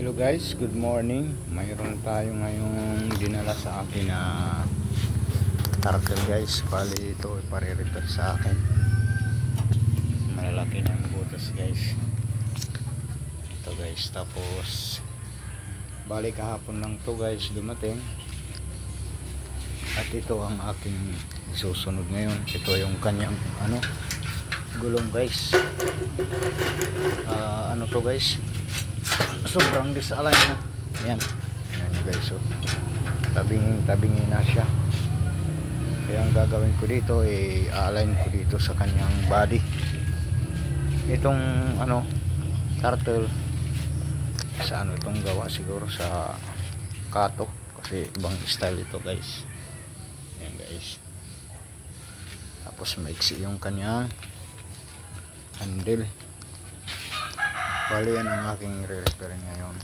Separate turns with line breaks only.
Hello guys, good morning. Mayroon tayo ngayong dinala sa akin na turtle guys. Bali ito ipare-repair sa akin. Malalaki na yung butas guys. Ito guys, tapos bali kahapon lang to guys dumating. At ito ang aking susunod ngayon. Ito yung kanyang gulong guys. Ano to guys? Sobrang disalign na. Ayan guys, so tabingin na siya. Kaya ang gagawin ko dito align ko dito sa kanyang body. Itong turtle sa itong gawa siguro sa kato kasi ibang style ito guys. Ayan guys, tapos maiksi yung kanyang handle. Bali yan ang aking re-repair ngayon.